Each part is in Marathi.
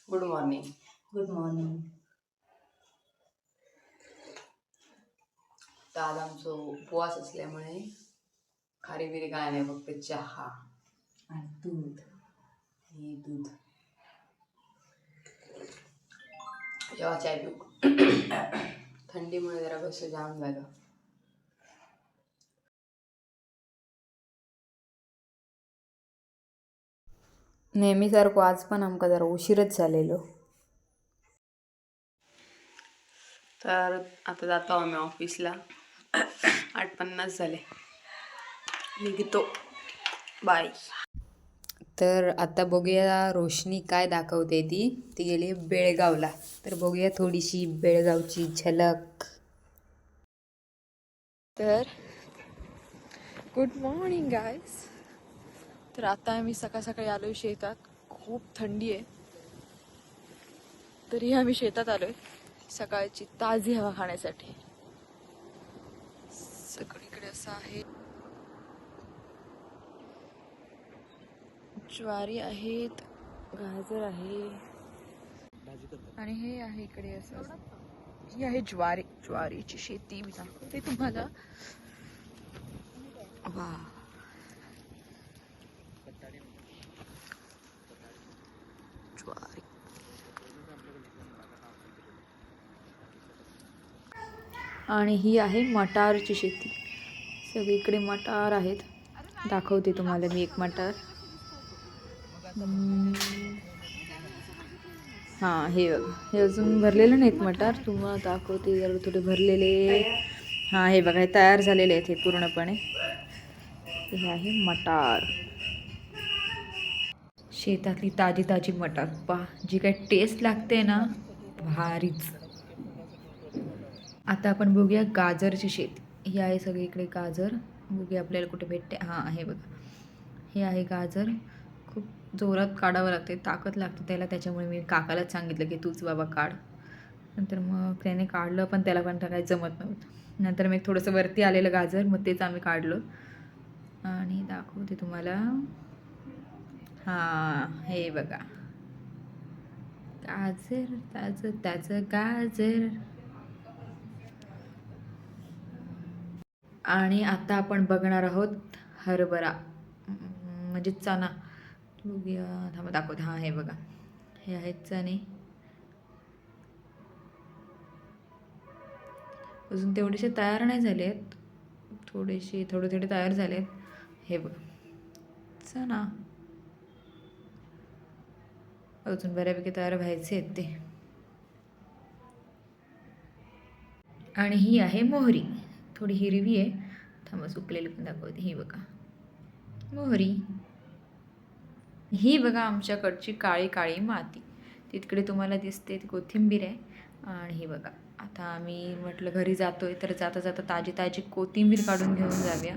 Good morning. Good morning. तर आज आमचा उपवास असल्यामुळे खारी बिरी काय नाही, फक्त चहा आणि दूध. आणि दूध. जेव्हा चाय पिऊ थंडीमुळे जरा बस जाम झालं. नेहमीसारखं आज पण आमका जरा उशीरच झालेलो. तर आता जातो आम्ही ऑफिसला. 8:50 झाले, निघतो. बाय. तर आता बघूया रोशनी काय दाखवते. ती गेली बेळगावला. तर बघूया थोडीशी बेळगावची झलक. तर गुड मॉर्निंग गाईज. तर आता आम्ही सकाळ सकाळी आलोय शेतात. खूप थंडी आहे, तरी आम्ही शेतात आलोय सकाळची ताजी हवा खाण्यासाठी. सगळीकडे असं आहे, ज्वारी आहेत, गाजर आहे, आणि हे आहे इकडे असं. ही आहे ज्वारीची शेती. मी दाखवते तुम्हाला. वा, ज्वारी. आणि ही आहे मटारची शेती. सगळीकडे मटार आहेत. दाखवते तुम्हाला मी एक मटार. हां, हे बघा, हे अजून भरलेले नाहीत मटार. तुम्हाला दाखवते जरा थोडे भरलेले. हां, हे बघा, हे तयार झालेले आहेत हे पूर्णपणे. हे आहे मटार. शेतातली ताजी ताजी मटार पा, जी काही टेस्ट लागते ना, भारीच. आता आपण बघूया गाजरची शेती. ही आहे सगळीकडे गाजर. बघूया आपल्याला कुठे भेटते. हां, हे बघा, हे आहे गाजर. खूप जोरात काढावं लागते, ताकद लागते त्याला. त्याच्यामुळे मी काकालाच सांगितलं की तूच बाबा काढ. नंतर मग त्याने काढलं, पण त्याला पण काही जमत नव्हतं. नंतर मी थोडंसं वरती आलेलं गाजर, मग तेच आम्ही काढलं आणि दाखवते तुम्हाला. हां, हे बघा, गाजर त्याचं गाजर. आणि आता आपण बघणार आहोत हरभरा, म्हणजे चणा. बघूया, थांबा दाखवते. हां, हे बघा, हे आहेत चणे. अजून तेवढेसे तयार नाही झाले आहेत, थोडे तयार झाले आहेत. हे बघा, चणा अजून बऱ्यापैकी तयार व्हायचे आहेत ते. आणि ही आहे मोहरी, थोडी हिरवी आहे. थांबा, सुकलेली पण दाखवते. ही बघा मोहरी. ही बघा आमच्याकडची काळी काळी माती. तिकडे तुम्हाला दिसते ती कोथिंबीर आहे. आणि ही बघा, आता आम्ही म्हटलं घरी जातोय तर जाता जाता ताजी ताजी कोथिंबीर काढून घेऊन जाऊया.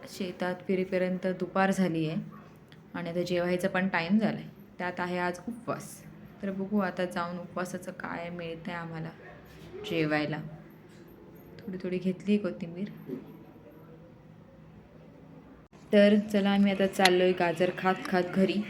शेतात फिरेपर्यंत दुपार झाली आहे आणि आता जेवायचा पण टाईम झाला आहे. त्यात आहे आज उपवास. तर बघू आता जाऊन उपवासाचं काय मिळतं आहे आम्हाला जेवायला. थोडी थोडी घेतली कोथिंबीर. तर चला, आम्ही आता चाललो आहे गाजर खात खात घरी.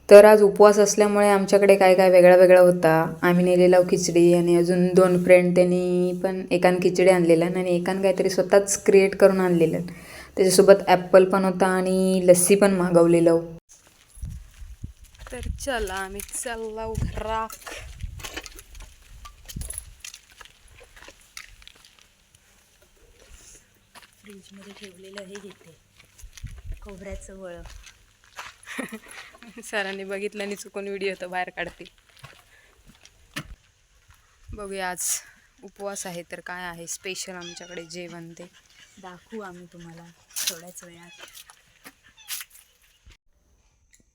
तर आज उपवास असल्यामुळे आमच्याकडे काय काय वेगळा वेगळा होता. आम्ही नेलेला खिचडी, आणि अजून 2 फ्रेंड त्यांनी पण एकान खिचडी आणलेलं आणि एकान काहीतरी स्वतःच क्रिएट करून आणलेलं. त्याच्यासोबत ॲपल पण होता आणि लस्सी पण मागवलेलं. तर चला, आम्ही चाललो घराक. फ्रीजमध्ये ठेवलेलं हे घेते, खोबऱ्याचं वळ. सरांनी बघितलं आणि चुकून व्हिडिओ तर बाहेर काढते. बघूया, आज उपवास आहे तर काय आहे स्पेशल आमच्याकडे जेवण ते दाखवू आम्ही तुम्हाला थोड्याच वेळात.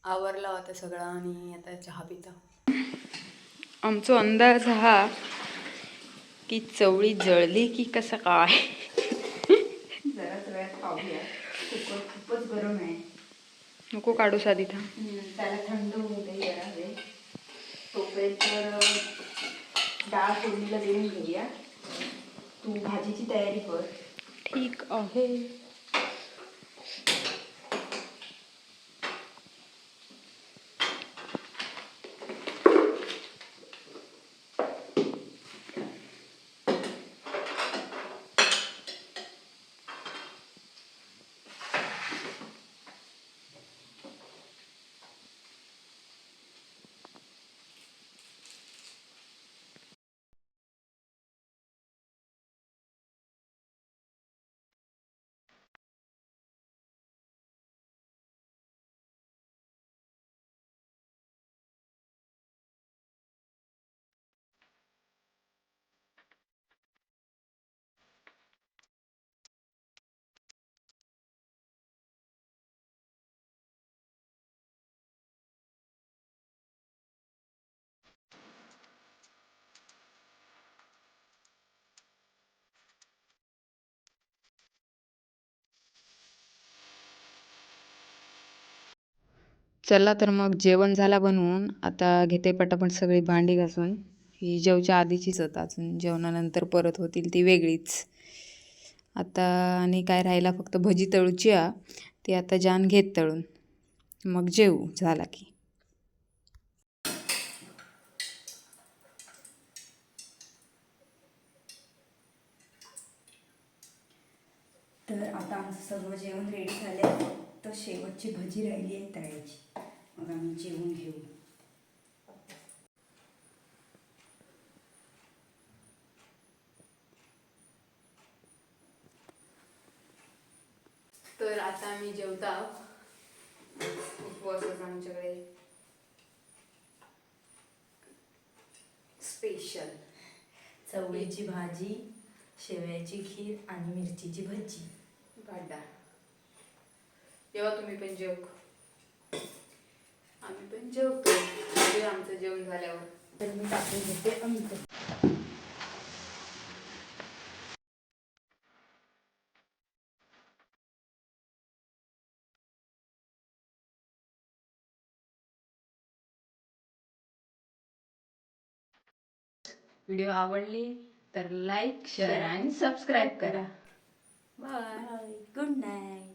आवरला होता सगळं आणि आता चहा पिता. आमचा अंदाज हा की चवळी जळली की कसं काय. जराच वेळात खाऊया. कुकर खूपच गरम आहे. नको काढू साधी था. त्याला थंड होऊ दे जरा वेळ. तोपर्यंत झाले तर डाळ फोडणीला देऊन घेऊया. तू भाजीची तयारी कर. ठीक आहे. चला तर मग जेवण झाला बनवून. आता घेते पटापट सगळी भांडी घासून. ही जेवच्या आधीचीच होता, अजून जेवणानंतर परत होतील ती वेगळीच. आता आणि काय राहिला फक्त भजी तळूची आ, ती आता जान घेत तळून, मग जेवू झाला की. तर आता आमचं सगळं जेवण रेडी झालं. तर शेवटची भजी राहिली आहे तळायची. मग आम्ही जेवून घेऊ. तर आता आम्ही जेवता. उपवासच आमच्याकडे स्पेशल चवळीची भाजी, शेवयाची खीर आणि मिरचीची भजी. भाडा तेव्हा तुम्ही पण जेव. आम्ही पण जेवतो. आमचं जेवण झाल्यावर तर मी टाकून घेते आमचं. व्हिडिओ आवडली तर लाईक, शेअर आणि सबस्क्राईब करा. बाय. Good night.